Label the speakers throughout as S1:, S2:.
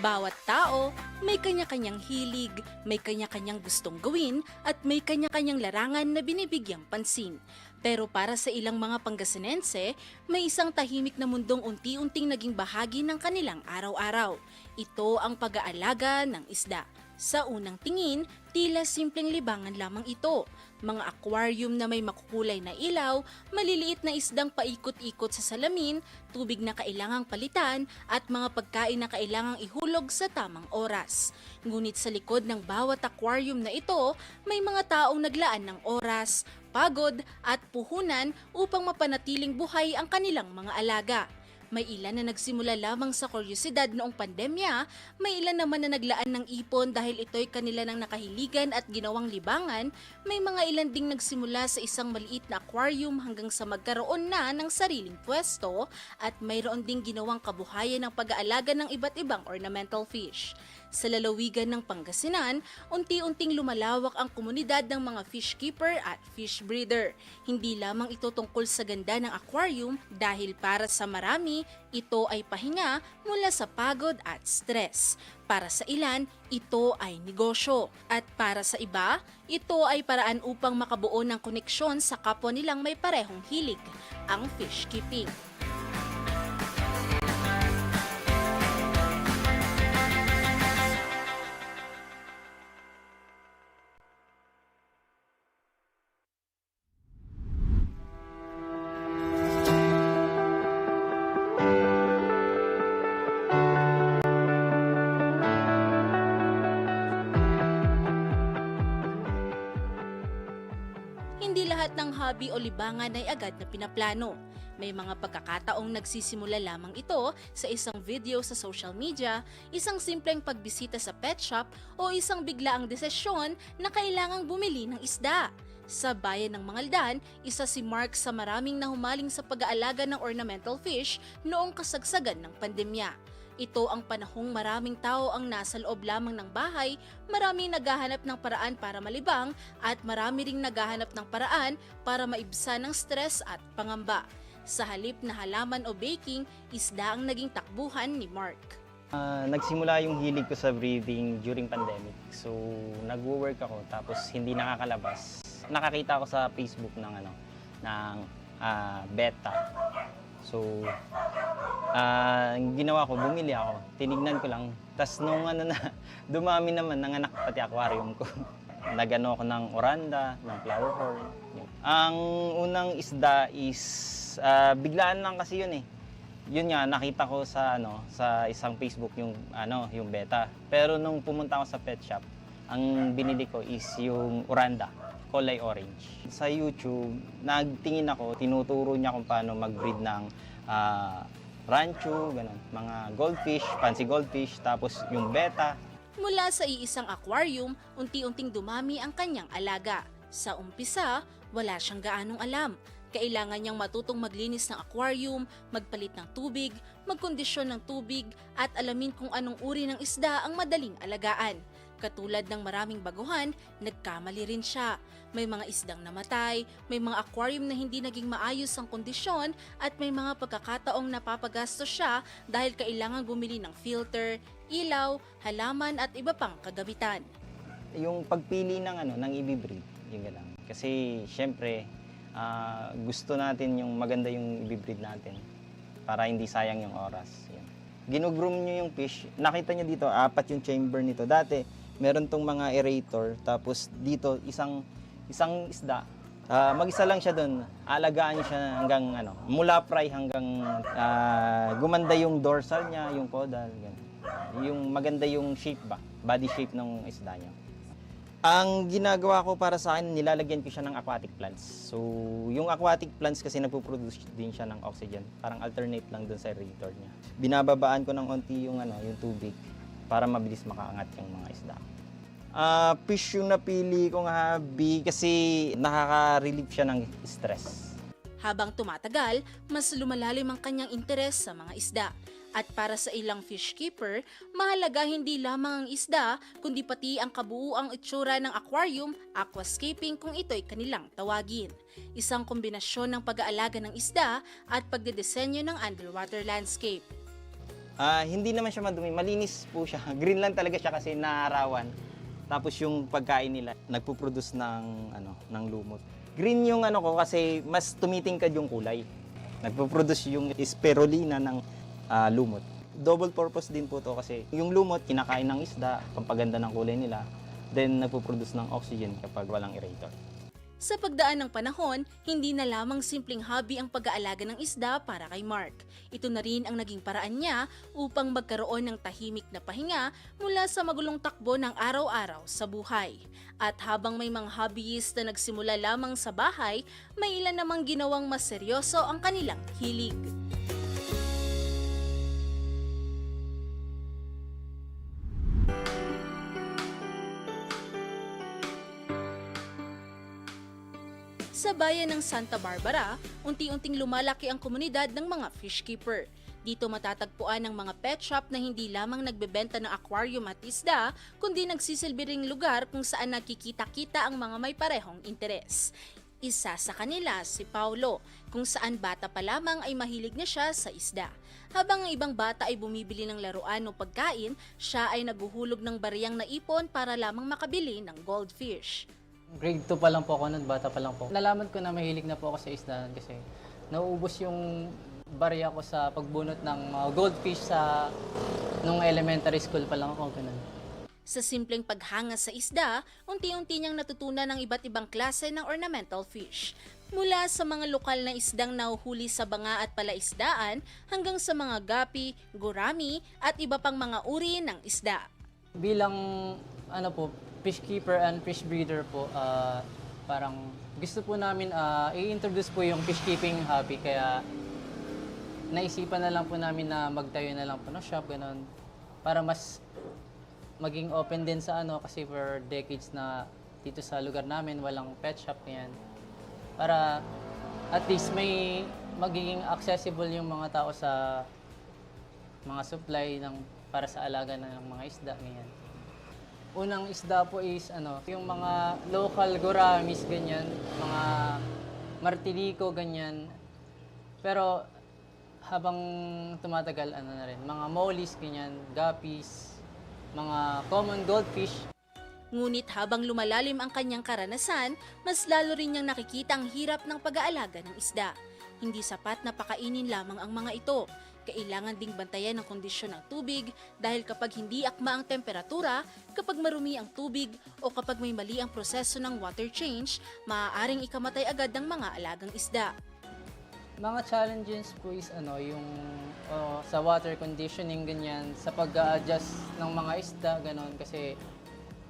S1: Bawat tao may kanya-kanyang hilig, may kanya-kanyang gustong gawin at may kanya-kanyang larangan na binibigyang pansin. Pero para sa ilang mga Pangasinense, may isang tahimik na mundong unti-unting naging bahagi ng kanilang araw-araw. Ito ang pag-aalaga ng isda. Sa unang tingin, tila simpleng libangan lamang ito. Mga aquarium na may makukulay na ilaw, maliliit na isdang paikot-ikot sa salamin, tubig na kailangang palitan, at mga pagkain na kailangang ihulog sa tamang oras. Ngunit sa likod ng bawat aquarium na ito, may mga taong naglaan ng oras, pagod at puhunan upang mapanatiling buhay ang kanilang mga alaga. May ilan na nagsimula lamang sa kuryosidad noong pandemya, may ilan naman na naglaan ng ipon dahil ito'y kanila ng nakahiligan at ginawang libangan, may mga ilan ding nagsimula sa isang maliit na aquarium hanggang sa magkaroon na ng sariling pwesto at mayroon ding ginawang kabuhayan ng pag-aalaga ng iba't ibang ornamental fish. Sa lalawigan ng Pangasinan, unti-unting lumalawak ang komunidad ng mga fish keeper at fish breeder. Hindi lamang ito tungkol sa ganda ng aquarium dahil para sa marami, ito ay pahinga mula sa pagod at stress. Para sa ilan, ito ay negosyo. At para sa iba, ito ay paraan upang makabuo ng koneksyon sa kapwa nilang may parehong hilig, ang fish keeping. Hindi lahat ng hobby o libangan ay agad na pinaplano. May mga pagkakataong nagsisimula lamang ito sa isang video sa social media, isang simpleng pagbisita sa pet shop o isang biglaang desisyon na kailangang bumili ng isda. Sa bayan ng Mangaldan, isa si Mark sa maraming nahumaling sa pag-aalaga ng ornamental fish noong kasagsagan ng pandemya. Ito ang panahong maraming tao ang nasa loob lamang ng bahay, maraming naghahanap ng paraan para malibang at marami ring naghahanap ng paraan para maibsan ng stress at pangamba. Sa halip na halaman o baking, isda ang naging takbuhan ni Mark.
S2: Nagsimula yung hilig ko sa breeding during pandemic. So, nagwo-work ako tapos hindi nakakalabas. Nakakita ako sa Facebook ng beta. So, ginawa ko, bumili ako. Tinignan ko lang. Tapos nung dumami naman, nanganak pati aquarium ko. Nagano ako ng oranda, ng flower horn. Ang unang isda is, biglaan lang kasi yun eh. Yun nga, nakita ko sa isang Facebook yung beta. Pero nung pumunta ako sa pet shop, ang binili ko is yung oranda, kulay orange. Sa YouTube, nagtingin ako, tinuturo niya kung paano mag-breed ng rancho, ganun, mga goldfish, fancy goldfish, tapos yung beta.
S1: Mula sa iisang aquarium, unti-unting dumami ang kanyang alaga. Sa umpisa, wala siyang gaanong alam. Kailangan niyang matutong maglinis ng aquarium, magpalit ng tubig, magkondisyon ng tubig, at alamin kung anong uri ng isda ang madaling alagaan. Katulad ng maraming baguhan, nagkamali rin siya. May mga isdang namatay, may mga aquarium na hindi naging maayos ang kondisyon, at may mga pagkakataong napapagastos siya dahil kailangan bumili ng filter, ilaw, halaman at iba pang kagamitan.
S2: Yung pagpili ng i-breed, yun lang. Kasi syempre, gusto natin yung maganda yung i-breed natin para hindi sayang yung oras. Yan. Ginugroom nyo yung fish. Nakita nyo dito, 4 yung chamber nito. Dati, meron tong mga aerator. Tapos dito, isang isda. Mag-isa lang siya doon. Alagaan nyo siya hanggang mula fry hanggang gumanda yung dorsal niya, yung caudal. Ganun. Yung maganda yung shape ba? Body shape ng isda niya. Ang ginagawa ko para sa akin, nilalagyan ko siya ng aquatic plants. So, yung aquatic plants kasi nagpo-produce din siya ng oxygen. Parang alternate lang dun sa aerator niya. Binababaan ko ng onti yung tubig para mabilis makaangat yung mga isda. Fish yung napili kong hobby kasi nakaka-relieve siya ng stress.
S1: Habang tumatagal, mas lumalalim ang kanyang interes sa mga isda. At para sa ilang fish keeper, mahalaga hindi lamang ang isda, kundi pati ang kabuuang itsura ng aquarium, aquascaping kung ito'y kanilang tawagin. Isang kombinasyon ng pag-aalaga ng isda at pagdedesenyo ng underwater landscape.
S2: Hindi naman siya madumi, malinis po siya. Green lang talaga siya kasi naarawan. Tapos yung pagkain nila, nagpo-produce ng lumot. Green yung ano ko kasi mas tumitingkad yung kulay. Nagpo-produce yung spirulina ng lumot. Double purpose din po to kasi yung lumot kinakain ng isda, pampaganda ng kulay nila. Then nagpo-produce ng oxygen kapag walang aerator.
S1: Sa pagdaan ng panahon, hindi na lamang simpleng hobby ang pag-aalaga ng isda para kay Mark. Ito na rin ang naging paraan niya upang magkaroon ng tahimik na pahinga mula sa magulong takbo ng araw-araw sa buhay. At habang may mga hobbyist na nagsimula lamang sa bahay, may ilan namang ginawang mas seryoso ang kanilang hilig. Sa bayan ng Santa Barbara, unti-unting lumalaki ang komunidad ng mga fish keeper. Dito matatagpuan ang mga pet shop na hindi lamang nagbebenta ng aquarium at isda, kundi nagsisilbi ring lugar kung saan nakikita-kita ang mga may parehong interes. Isa sa kanila si Paulo, kung saan bata pa lamang ay mahilig na siya sa isda. Habang ang ibang bata ay bumibili ng laruan o pagkain, siya ay naguhulog ng bariyang naipon para lamang makabili ng goldfish.
S3: Grade 2 pa lang po ako nun, bata pa lang po. Nalaman ko na mahilig na po ako sa isda kasi nauubos yung barya ko sa pagbunot ng mga goldfish nung elementary school pa lang ako. Ganun.
S1: Sa simpleng paghanga sa isda, unti-unti niyang natutunan ng iba't ibang klase ng ornamental fish. Mula sa mga lokal na isdang nahuhuli sa banga at palaisdaan hanggang sa mga gapi, gurami at iba pang mga uri ng isda.
S3: Bilang fish keeper and fish breeder po, parang gusto po namin i-introduce po yung fish keeping hobby. Kaya naisipan na lang po namin na magtayo na lang po ng shop, ganun. Para mas maging open din sa kasi for decades na dito sa lugar namin walang pet shop, yan. Para at least may magiging accessible yung mga tao sa mga supply para sa alaga ng mga isda, ganyan. Unang isda po is yung mga local gouramis, ganyan, mga martiliko, ganyan. Pero habang tumatagal, na rin, mga mollies, ganyan, guppies, mga common goldfish.
S1: Ngunit habang lumalalim ang kanyang karanasan, mas lalo rin niyang nakikita ang hirap ng pag-aalaga ng isda. Hindi sapat na pakainin lamang ang mga ito. Kailangan ding bantayan ang kondisyon ng tubig dahil kapag hindi akma ang temperatura, kapag marumi ang tubig o kapag may mali ang proseso ng water change, maaaring ikamatay agad ng mga alagang isda.
S3: Mga challenges po is yung sa water conditioning, ganyan, sa pag-a-adjust ng mga isda, ganon, kasi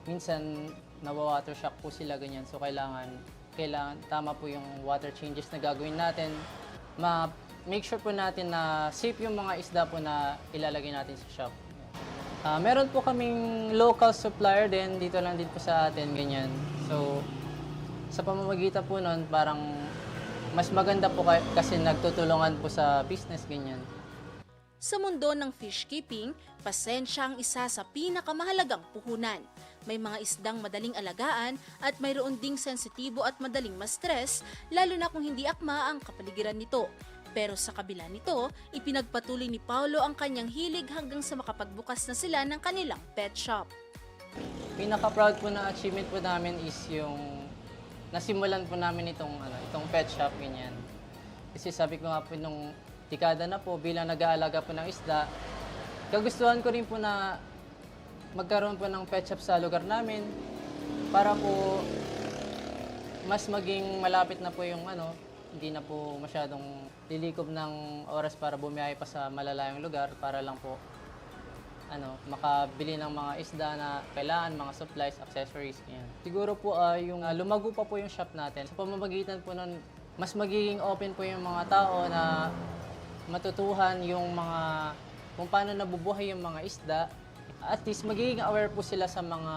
S3: minsan nawa-water shock po sila, ganyan, so kailangan tama po yung water changes na gagawin natin. Make sure po natin na safe yung mga isda po na ilalagay natin sa shop. Meron po kaming local supplier din, dito lang din po sa atin, ganyan. So, sa pamamagitan po nun, parang mas maganda po kasi nagtutulungan po sa business, ganyan.
S1: Sa mundo ng fish keeping, pasensya ang isa sa pinakamahalagang puhunan. May mga isdang madaling alagaan at mayroon ding sensitibo at madaling ma-stress, lalo na kung hindi akma ang kapaligiran nito. Pero sa kabila nito, ipinagpatuloy ni Paulo ang kanyang hilig hanggang sa makapagbukas na sila ng kanilang pet shop.
S3: Pinaka-proud po na achievement po namin is yung nasimulan po namin itong pet shop, ganyan. Kasi sabi ko nga po nung dekada na po bilang nag-aalaga po ng isda, kagustuhan ko rin po na magkaroon po ng pet shop sa lugar namin para po mas maging malapit na po yung hindi na po masyadong lilikob ng oras para bumiyahe pa sa malalayong lugar para lang po makabili ng mga isda na kailangan, mga supplies, accessories, yan. Siguro po yung lumago pa po yung shop natin. Sa pamamagitan po nun, mas magiging open po yung mga tao na matutuhan yung mga kung paano nabubuhay yung mga isda. At least magiging aware po sila sa mga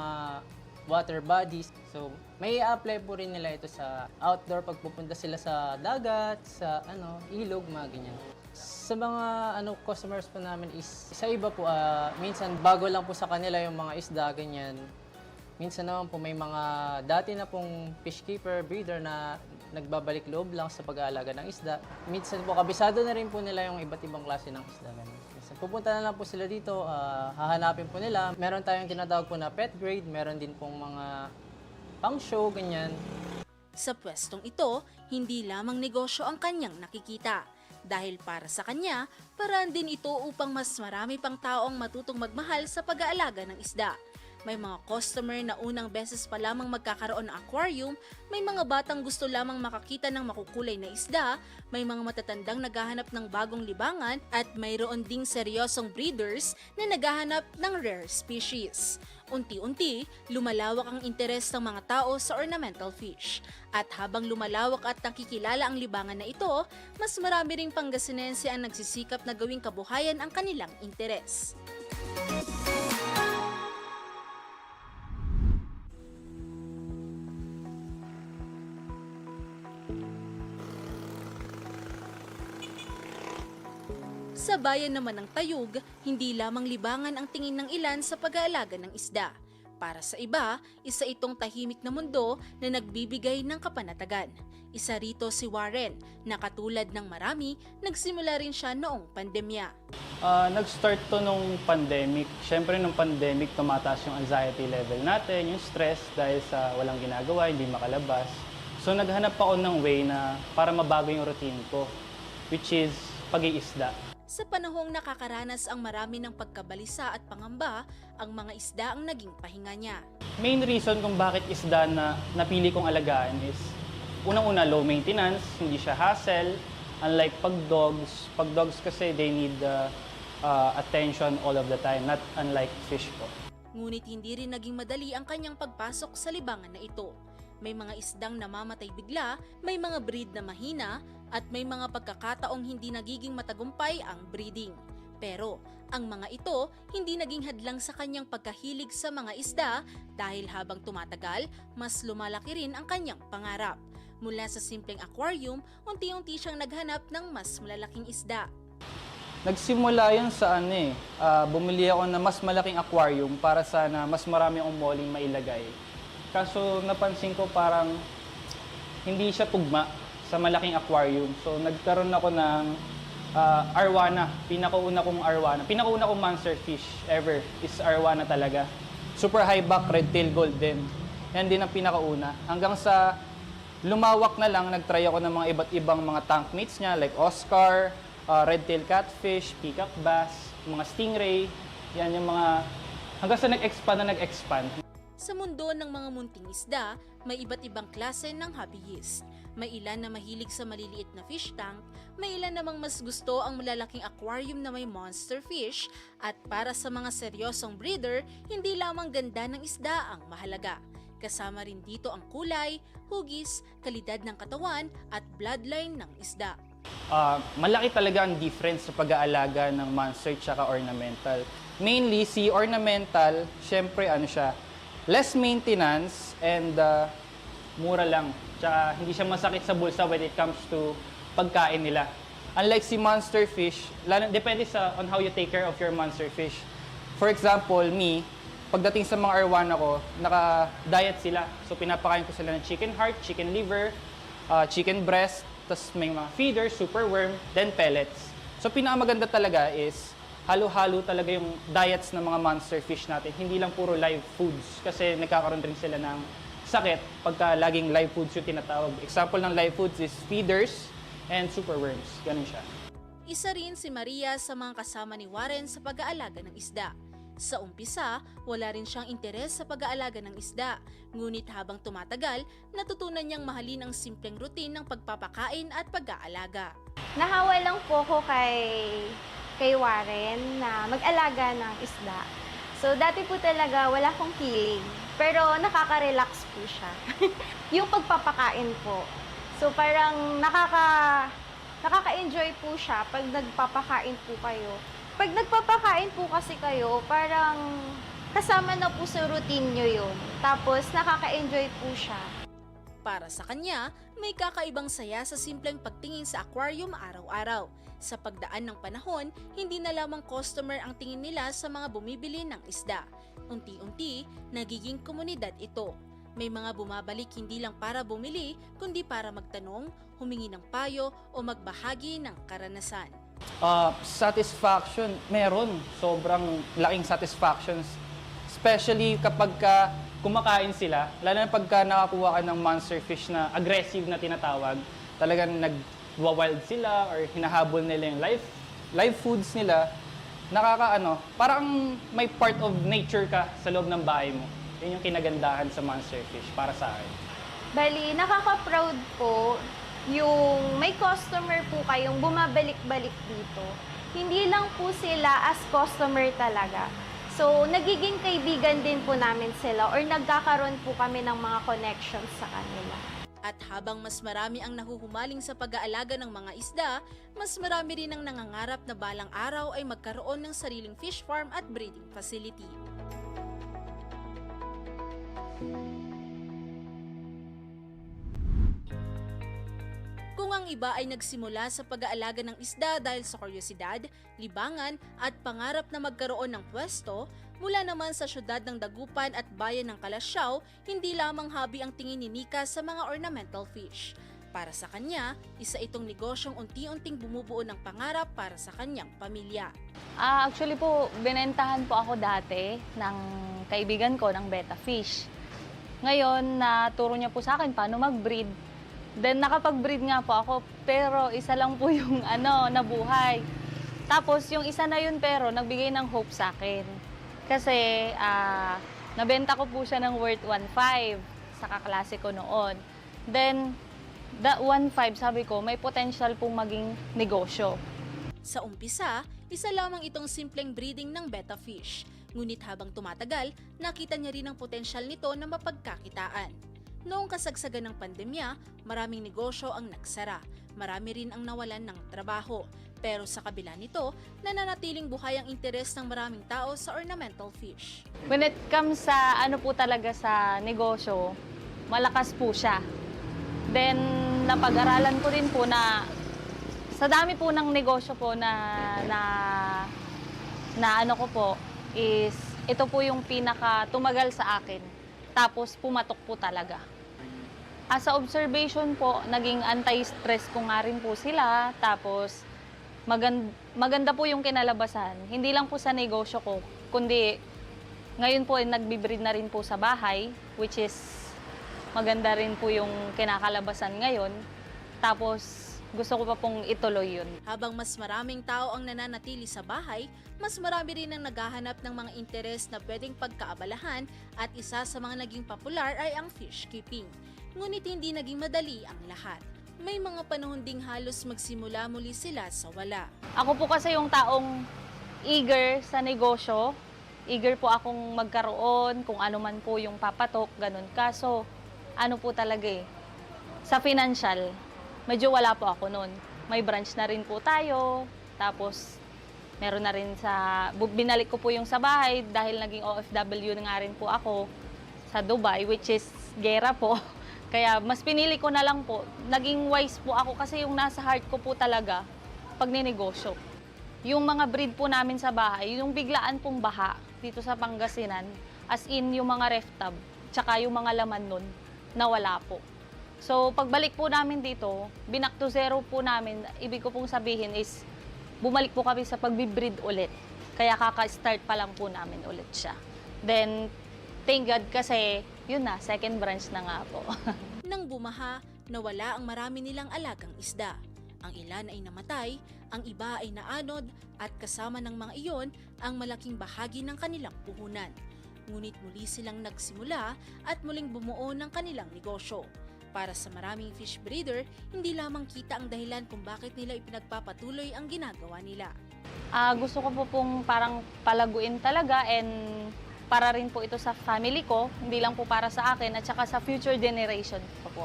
S3: water bodies. So, may i-apply po rin nila ito sa outdoor pag pupunta sila sa dagat, sa ilog, mga ganyan. Sa mga customers po namin is sa iba po minsan bago lang po sa kanila yung mga isda, ganyan. Minsan naman po may mga dati na pong fish keeper, breeder na nagbabalik loob lang sa pag-aalaga ng isda. Minsan po, kabisado na rin po nila yung iba't ibang klase ng isda. Kasi pupunta na lang po sila dito, hahanapin po nila. Meron tayong tinatawag po na pet grade, meron din pong mga pang-show, ganyan.
S1: Sa pwestong ito, hindi lamang negosyo ang kanyang nakikita. Dahil para sa kanya, paraan din ito upang mas marami pang taong matutong magmahal sa pag-aalaga ng isda. May mga customer na unang beses pa lamang magkakaroon ng aquarium, may mga batang gusto lamang makakita ng makukulay na isda, may mga matatandang naghahanap ng bagong libangan, at mayroon ding seryosong breeders na naghahanap ng rare species. Unti-unti, lumalawak ang interes ng mga tao sa ornamental fish. At habang lumalawak at nakikilala ang libangan na ito, mas marami ring Pangasinense ang nagsisikap na gawing kabuhayan ang kanilang interes. Sa bayan naman ng Tayug, hindi lamang libangan ang tingin ng ilan sa pag-aalaga ng isda. Para sa iba, isa itong tahimik na mundo na nagbibigay ng kapanatagan. Isa rito si Warren, na katulad ng marami, nagsimula rin siya noong pandemya.
S4: Nag-start to nung pandemic. Siyempre nung pandemic, tumataas yung anxiety level natin, yung stress dahil sa walang ginagawa, hindi makalabas. So naghanap ako ng way na para mabago yung routine ko, which is pag-iisda.
S1: Sa panahong nakakaranas ang marami ng pagkabalisa at pangamba, ang mga isda ang naging pahinga niya.
S4: Main reason kung bakit isda na napili kong alagaan is unang-una low maintenance, hindi siya hassle. Unlike pag dogs kasi they need attention all of the time, not unlike fish po.
S1: Ngunit hindi rin naging madali ang kanyang pagpasok sa libangan na ito. May mga isdang namamatay bigla, may mga breed na mahina, at may mga pagkakataong hindi nagiging matagumpay ang breeding. Pero ang mga ito hindi naging hadlang sa kanyang pagkahilig sa mga isda dahil habang tumatagal, mas lumalaki rin ang kanyang pangarap. Mula sa simpleng aquarium, unti-unti siyang naghanap ng mas malalaking isda.
S4: Nagsimula yun sa bumili ako ng mas malaking aquarium para sana mas marami akong moling mailagay. Kaso napansin ko parang hindi siya tugma sa malaking aquarium. So nagkaroon ako ng arwana, pinakauna kong monster fish ever is arwana talaga. Super high back, red tail golden. Yan din ang pinakauna. Hanggang sa lumawak na lang, nagtry ako ng mga iba't ibang mga tank mates niya like Oscar, red tail catfish, peacock bass, mga stingray. Yan yung mga hanggang sa nag-expand.
S1: Sa mundo ng mga munting isda, may iba't ibang klase ng hobbyist. May ilan na mahilig sa maliliit na fish tank, may ilan namang mas gusto ang malalaking aquarium na may monster fish, at para sa mga seryosong breeder, hindi lamang ganda ng isda ang mahalaga. Kasama rin dito ang kulay, hugis, kalidad ng katawan at bloodline ng isda.
S4: Malaki talaga ang difference sa pag-aalaga ng monster at ornamental. Mainly, si ornamental, syempre less maintenance and mura lang. Tsaka hindi siya masakit sa bulsa when it comes to pagkain nila. Unlike si monster fish, depende on how you take care of your monster fish. For example, pagdating sa mga arwana ko, naka-diet sila. So pinapakain ko sila ng chicken heart, chicken liver, chicken breast, tapos may mga feeders, super worm, then pellets. So pinakamaganda talaga is halo-halo talaga yung diets ng mga monster fish natin. Hindi lang puro live foods kasi nagkakaroon rin sila ng sakit pagka laging live foods yung tinatawag. Example ng live foods is feeders and super worms. Ganun siya.
S1: Isa rin si Maria sa mga kasama ni Warren sa pag-aalaga ng isda. Sa umpisa, wala rin siyang interes sa pag-aalaga ng isda. Ngunit habang tumatagal, natutunan niyang mahalin ang simpleng routine ng pagpapakain at pag-aalaga.
S5: Nahawa lang po ko kay Warren na mag-alaga ng isda. So dati po talaga wala akong feeling, pero nakaka-relax po siya. Yung pagpapakain po. So parang nakaka-enjoy po siya pag nagpapakain po kayo. Pag nagpapakain po kasi kayo, parang kasama na po sa routine nyo yun. Tapos nakaka-enjoy po siya.
S1: Para sa kanya, may kakaibang saya sa simpleng pagtingin sa aquarium araw-araw. Sa pagdaan ng panahon, hindi na lamang customer ang tingin nila sa mga bumibili ng isda. Unti-unti, nagiging komunidad ito. May mga bumabalik hindi lang para bumili, kundi para magtanong, humingi ng payo o magbahagi ng karanasan.
S4: Satisfaction, meron. Sobrang laking satisfactions. Especially kapag kumakain sila, lalo na pagka nakakuha ka ng monster fish na aggressive na tinatawag, talagang nag-wild sila or hinahabol nila yung live foods nila. Parang may part of nature ka sa loob ng bahay mo. Yun yung kinagandahan sa monster fish para sa akin.
S5: Bali, nakaka-proud po yung may customer po kayong bumabalik-balik dito. Hindi lang po sila as customer talaga. So, nagiging kaibigan din po namin sila or nagkakaroon po kami ng mga connections sa kanila.
S1: At habang mas marami ang nahuhumaling sa pag-aalaga ng mga isda, mas marami rin ang nangangarap na balang araw ay magkaroon ng sariling fish farm at breeding facility. Kung ang iba ay nagsimula sa pag-aalaga ng isda dahil sa kuryosidad, libangan at pangarap na magkaroon ng pwesto, mula naman sa syudad ng Dagupan at bayan ng Kalasyaw, hindi lamang hobby ang tingin ni Nika sa mga ornamental fish. Para sa kanya, isa itong negosyong unti-unting bumubuo ng pangarap para sa kanyang pamilya.
S6: Actually po, binentahan po ako dati ng kaibigan ko ng betta fish. Ngayon, naturo niya po sa akin paano mag-breed. Then nakapag-breed nga po ako, pero isa lang po yung nabuhay. Tapos yung isa na yun pero nagbigay ng hope sa akin. Kasi nabenta ko po siya ng worth 1.5 sa kaklase ko noon. Then, that 1.5 sabi ko, may potential pong maging negosyo.
S1: Sa umpisa, isa lamang itong simpleng breeding ng betta fish. Ngunit habang tumatagal, nakita niya rin ang potensyal nito na mapagkakitaan. Noong kasagsagan ng pandemya, maraming negosyo ang nagsara. Marami rin ang nawalan ng trabaho. Pero sa kabila nito, nananatiling buhay ang interes ng maraming tao sa ornamental fish.
S6: When it comes sa po talaga sa negosyo, malakas po siya. Then, napag-aralan ko din po na sa dami po ng negosyo po na ko po is ito po yung pinaka tumagal sa akin. Tapos pumatok po talaga. As a observation po, naging anti-stress ko nga rin po sila. Tapos maganda po yung kinalabasan. Hindi lang po sa negosyo ko, kundi ngayon po nagbi-breed na rin po sa bahay, which is maganda rin po yung kinakalabasan ngayon. Tapos gusto ko pa pong ituloy yun.
S1: Habang mas maraming tao ang nananatili sa bahay, mas marami rin ang naghahanap ng mga interes na pwedeng pagkaabalahan at isa sa mga naging popular ay ang fish keeping. Ngunit hindi naging madali ang lahat. May mga panahon ding halos magsimula muli sila sa wala.
S6: Ako po kasi yung taong eager sa negosyo. Eager po akong magkaroon kung ano man po yung papatok, ganun. Kaso, po talaga sa financial, medyo wala po ako noon. May branch na rin po tayo, tapos meron na rin binalik ko po yung sa bahay dahil naging OFW na nga rin po ako sa Dubai, which is gera po. Kaya mas pinili ko na lang po. Naging wise po ako kasi yung nasa heart ko po talaga pag ninegosyo. Yung mga breed po namin sa bahay, yung biglaan pong baha dito sa Pangasinan, as in yung mga ref tub, tsaka yung mga laman nun, nawala po. So, pagbalik po namin dito, binak to zero po namin, ibig ko pong sabihin is, bumalik po kami sa pagbibreed ulit. Kaya kaka-start pa lang po namin ulit siya. Then, thank God kasi, yun na, second branch na nga po.
S1: Nang bumaha, nawala ang marami nilang alagang isda. Ang ilan ay namatay, ang iba ay naanod, at kasama ng mga iyon ang malaking bahagi ng kanilang puhunan. Ngunit muli silang nagsimula at muling bumuo ng kanilang negosyo. Para sa maraming fish breeder, hindi lamang kita ang dahilan kung bakit nila ipinagpapatuloy ang ginagawa nila.
S6: Gusto ko po pong parang palaguin talaga and para rin po ito sa family ko, hindi lang po para sa akin at saka sa future generation ko po.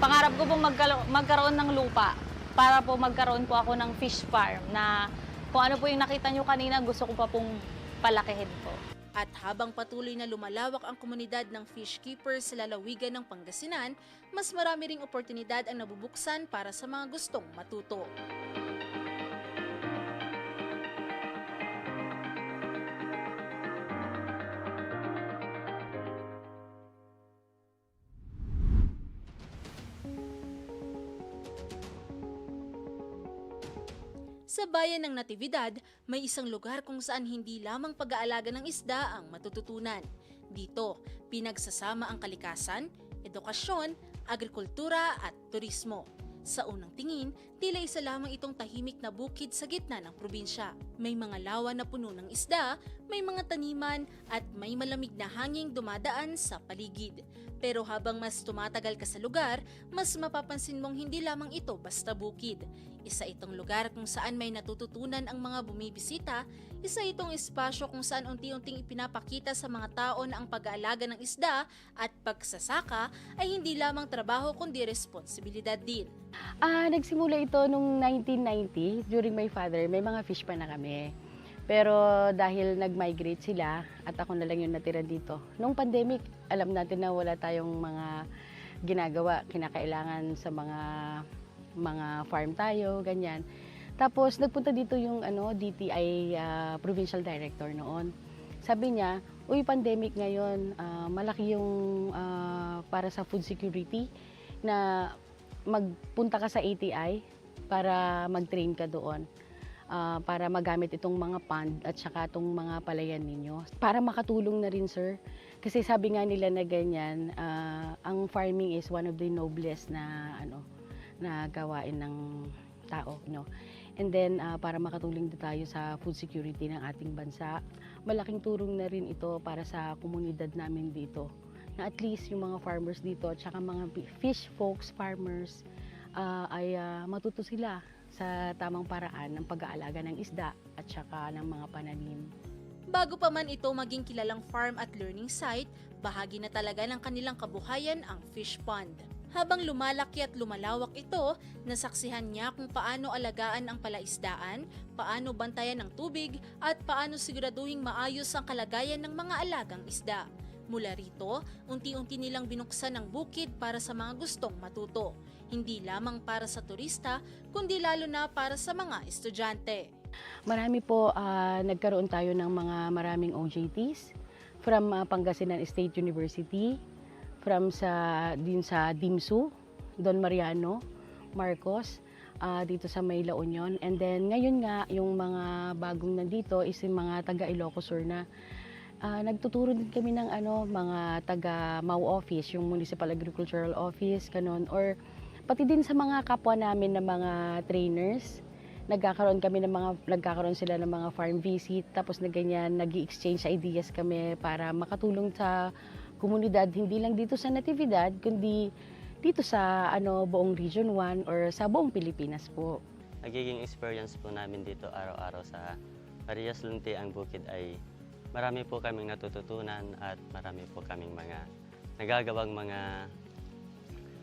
S6: Pangarap ko pong magkaroon ng lupa para po magkaroon po ako ng fish farm na kung ano po yung nakita nyo kanina, gusto ko pa pong palakihin po.
S1: At habang patuloy na lumalawak ang komunidad ng fish keepers sa lalawigan ng Pangasinan, mas marami ring oportunidad ang nabubuksan para sa mga gustong matuto. Sa bayan ng Natividad, may isang lugar kung saan hindi lamang pag-aalaga ng isda ang matututunan. Dito, pinagsasama ang kalikasan, edukasyon, agrikultura at turismo. Sa unang tingin, tila isa lamang itong tahimik na bukid sa gitna ng probinsya. May mga lawa na puno ng isda, may mga taniman at may malamig na hanging dumadaan sa paligid. Pero habang mas tumatagal ka sa lugar, mas mapapansin mong hindi lamang ito basta bukid. Isa itong lugar kung saan may natututunan ang mga bumibisita, isa itong espasyo kung saan unti-unting ipinapakita sa mga tao na ang pag-aalaga ng isda at pagsasaka ay hindi lamang trabaho kundi responsibilidad din.
S7: Nagsimula ito nung 1990, during my father, may mga fish pa na kami. Pero dahil nag-migrate sila at ako na lang yung natira dito. Nung pandemic, alam natin na wala tayong mga ginagawa, kinakailangan sa mga farm tayo, ganyan. Tapos nagpunta dito yung DTI provincial director noon. Sabi niya, uy, pandemic ngayon, malaki yung para sa food security na magpunta ka sa ATI para mag-train ka doon. Para magamit itong mga pond at saka itong mga palayan ninyo. Para makatulong na rin, sir. Kasi sabi nga nila na ganyan, ang farming is one of the noblest na gawain ng tao, no. And then para makatulong din tayo sa food security ng ating bansa. Malaking tulong na rin ito para sa komunidad namin dito. Na at least yung mga farmers dito at saka mga fish folks, farmers ay matuto sila sa tamang paraan ng pag-aalaga ng isda at saka ng mga pananim.
S1: Bago pa man ito maging kilalang farm at learning site, bahagi na talaga ng kanilang kabuhayan ang fish pond. Habang lumalaki at lumalawak ito, nasaksihan niya kung paano alagaan ang palaisdaan, paano bantayan ang tubig, at paano siguraduhing maayos ang kalagayan ng mga alagang isda. Mula rito, unti-unti nilang binuksan ang bukid para sa mga gustong matuto. Hindi lamang para sa turista, kundi lalo na para sa mga estudyante.
S7: Marami po, nagkaroon tayo ng mga maraming OJTs from Pangasinan State University, from din sa DIMSU, Don Mariano, Marcos, dito sa May La Union. And then ngayon nga, yung mga bagong nandito is yung mga taga Ilocos Sur na nagtuturo din kami ng mga taga MAU office, yung Municipal Agricultural Office, kanon, or pati din sa mga kapwa namin na mga trainers. Nagkakaroon sila ng mga farm visit, tapos na ganyan, nag-exchange ideas kami para makatulong sa komunidad, hindi lang dito sa Natividad, kundi dito sa buong Region 1 or sa buong Pilipinas po.
S8: Nagiging experience po namin dito araw-araw sa Marias Lunti ang bukid ay marami po kaming natututunan at marami po kaming mga nagagawang mga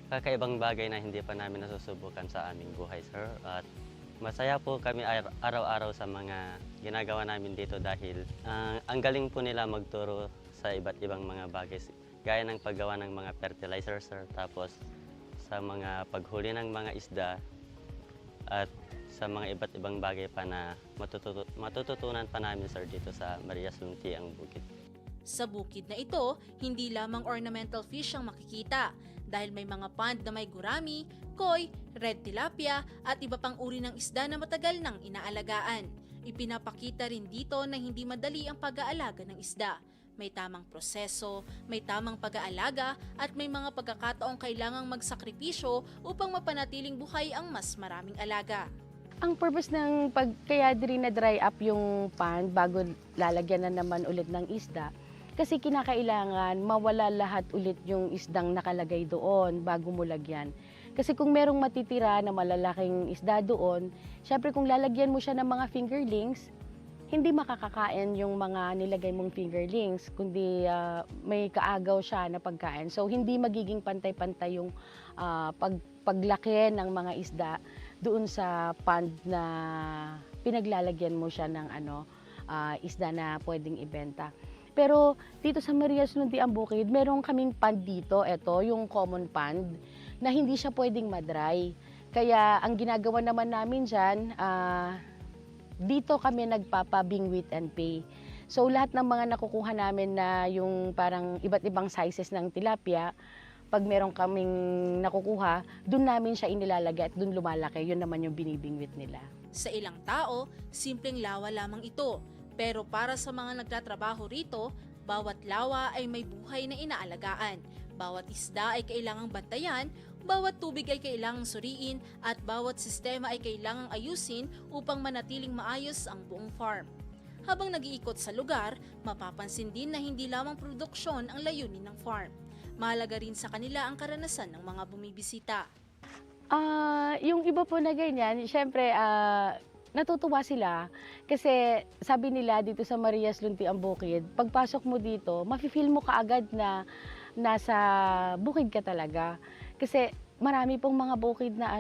S8: kakaibang bagay na hindi pa namin nasusubukan sa aming buhay, sir. At masaya po kami araw-araw sa mga ginagawa namin dito dahil ang galing po nila magturo sa iba't ibang mga bagay, gaya ng paggawa ng mga fertilizer, sir, tapos sa mga paghuli ng mga isda at sa mga iba't ibang bagay pa na matututunan pa namin, sir, dito sa Marias Lunti ang bukid.
S1: Sa bukid na ito, hindi lamang ornamental fish ang makikita dahil may mga pond na may gurami, koi, red tilapia at iba pang uri ng isda na matagal nang inaalagaan. Ipinapakita rin dito na hindi madali ang pag-aalaga ng isda. May tamang proseso, may tamang pag-aalaga at may mga pagkakataong kailangang magsakripisyo upang mapanatiling buhay ang mas maraming alaga.
S7: Ang purpose ng kaya din na dry up yung pond bago lalagyan na naman ulit ng isda, kasi kinakailangan mawala lahat ulit yung isdang nakalagay doon bago mo lagyan. Kasi kung merong matitira na malalaking isda doon, syempre kung lalagyan mo siya ng mga fingerlings, hindi makakakain yung mga nilagay mong fingerlings, kundi may kaagaw siya na pagkain. So hindi magiging pantay-pantay yung paglaki ng mga isda doon sa pond na pinaglalagyan mo siya ng isda na pwedeng ibenta. Pero dito sa Marias Lunti ang bukid, meron kaming pond dito, ito yung common pond, na hindi siya pwedeng madry. Kaya ang ginagawa naman namin dyan, dito kami nagpapa-bingwit and pay. So lahat ng mga nakukuha namin na yung parang iba't ibang sizes ng tilapia, pag meron kaming nakukuha, doon namin siya inilalagay at doon lumalaki. Yun naman yung binibingwit nila.
S1: Sa ilang tao, simpleng lawa lamang ito. Pero para sa mga nagtatrabaho rito, bawat lawa ay may buhay na inaalagaan. Bawat isda ay kailangang bantayan, bawat tubig ay kailangang suriin, at bawat sistema ay kailangang ayusin upang manatiling maayos ang buong farm. Habang nag-iikot sa lugar, mapapansin din na hindi lamang produksyon ang layunin ng farm. Mahalaga rin sa kanila ang karanasan ng mga bumibisita.
S7: Yung iba po na ganyan, syempre, natutuwa sila kasi sabi nila dito sa Marias Lunti ang bukid, pagpasok mo dito, mafe-feel mo kaagad na nasa bukid ka talaga. Kasi marami pong mga bukid na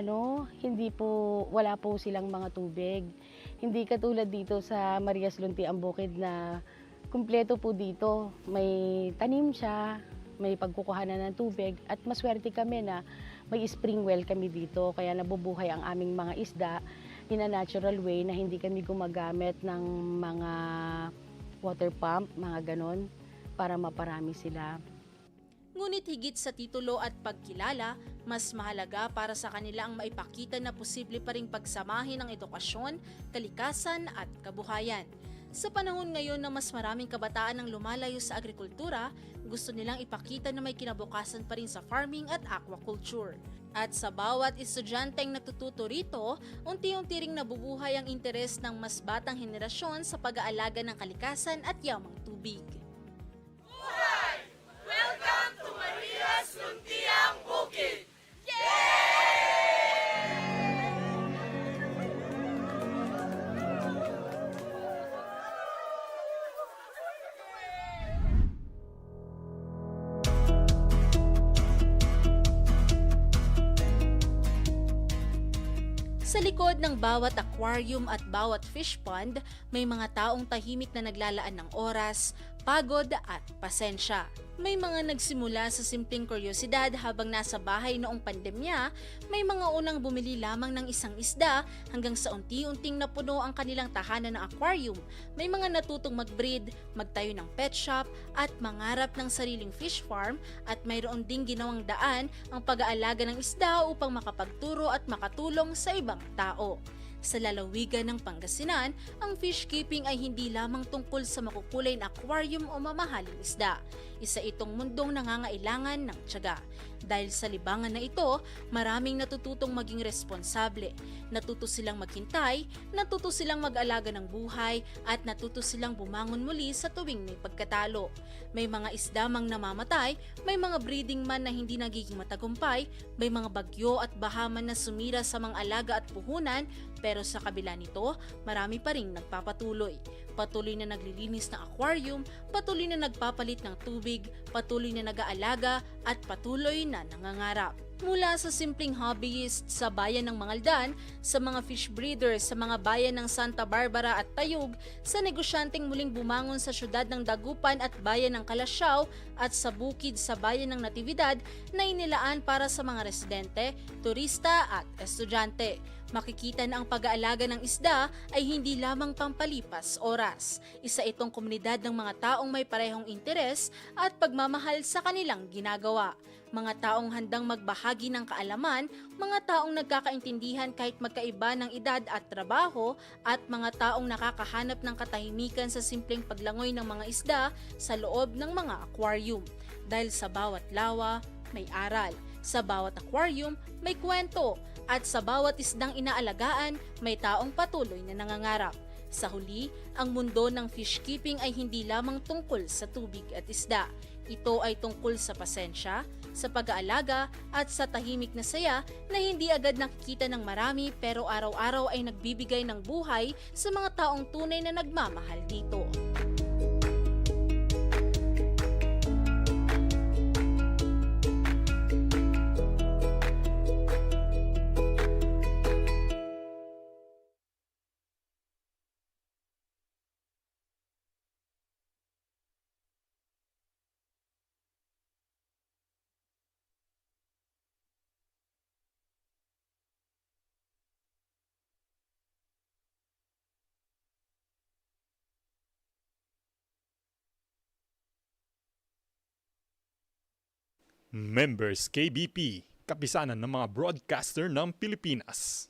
S7: wala po silang mga tubig. Hindi katulad dito sa Marias Lunti ang bukid na kumpleto po dito. May tanim siya, may pagkukuhanan ng tubig at maswerte kami na may spring well kami dito. Kaya nabubuhay ang aming mga isda in a natural way na hindi kami gumagamit ng mga water pump, mga ganon, para maparami sila.
S1: Ngunit higit sa titulo at pagkilala, mas mahalaga para sa kanila ang maipakita na posible pa ring pagsamahin ang edukasyon, kalikasan at kabuhayan. Sa panahon ngayon na mas maraming kabataan ang lumalayo sa agrikultura, gusto nilang ipakita na may kinabukasan pa rin sa farming at aquaculture. At sa bawat estudyanteng natututo rito, unti-unti ring nabubuhay ang interes ng mas batang henerasyon sa pag-aalaga ng kalikasan at yamang tubig. Sa likod ng bawat aquarium at bawat fish pond, may mga taong tahimik na naglalaan ng oras, pagod at pasensya. May mga nagsimula sa simpleng kuryosidad habang nasa bahay noong pandemya, may mga unang bumili lamang ng isang isda hanggang sa unti-unting napuno ang kanilang tahanan ng aquarium. May mga natutong mag-breed, magtayo ng pet shop at mangarap ng sariling fish farm, at mayroon ding ginawang daan ang pag-aalaga ng isda upang makapagturo at makatulong sa ibang tao. Sa lalawigan ng Pangasinan, ang fish keeping ay hindi lamang tungkol sa makukulay na aquarium o mamahaling isda. Isa itong mundong nangangailangan ng tiyaga. Dahil sa libangan na ito, maraming natututong maging responsable. Natuto silang maghintay, natuto silang mag-alaga ng buhay, at natuto silang bumangon muli sa tuwing may pagkatalo. May mga isda mang namamatay, may mga breeding man na hindi nagiging matagumpay, may mga bagyo at bahaman na sumira sa mga alaga at puhunan, pero sa kabila nito, marami pa ring nagpapatuloy. Patuloy na naglilinis ng aquarium, patuloy na nagpapalit ng tubig, patuloy na nag-aalaga, at patuloy na nangangarap. Mula sa simpleng hobbyist sa bayan ng Mangaldan, sa mga fish breeders sa mga bayan ng Santa Barbara at Tayug, sa negosyanteng muling bumangon sa syudad ng Dagupan at bayan ng Calasiao, at sa bukid sa bayan ng Natividad na inilaan para sa mga residente, turista at estudyante. Makikita na ang pag-aalaga ng isda ay hindi lamang pampalipas oras. Isa itong komunidad ng mga taong may parehong interes at pagmamahal sa kanilang ginagawa. Mga taong handang magbahagi ng kaalaman, mga taong nagkakaintindihan kahit magkaiba ng edad at trabaho, at mga taong nakakahanap ng katahimikan sa simpleng paglangoy ng mga isda sa loob ng mga aquarium. Dahil sa bawat lawa, may aral. Sa bawat aquarium, may kwento. At sa bawat isdang inaalagaan, may taong patuloy na nangangarap. Sa huli, ang mundo ng fish keeping ay hindi lamang tungkol sa tubig at isda. Ito ay tungkol sa pasensya, sa pag-aalaga, at sa tahimik na saya na hindi agad nakikita ng marami, pero araw-araw ay nagbibigay ng buhay sa mga taong tunay na nagmamahal dito.
S9: Members KBP, kapisanan ng mga broadcaster ng Pilipinas.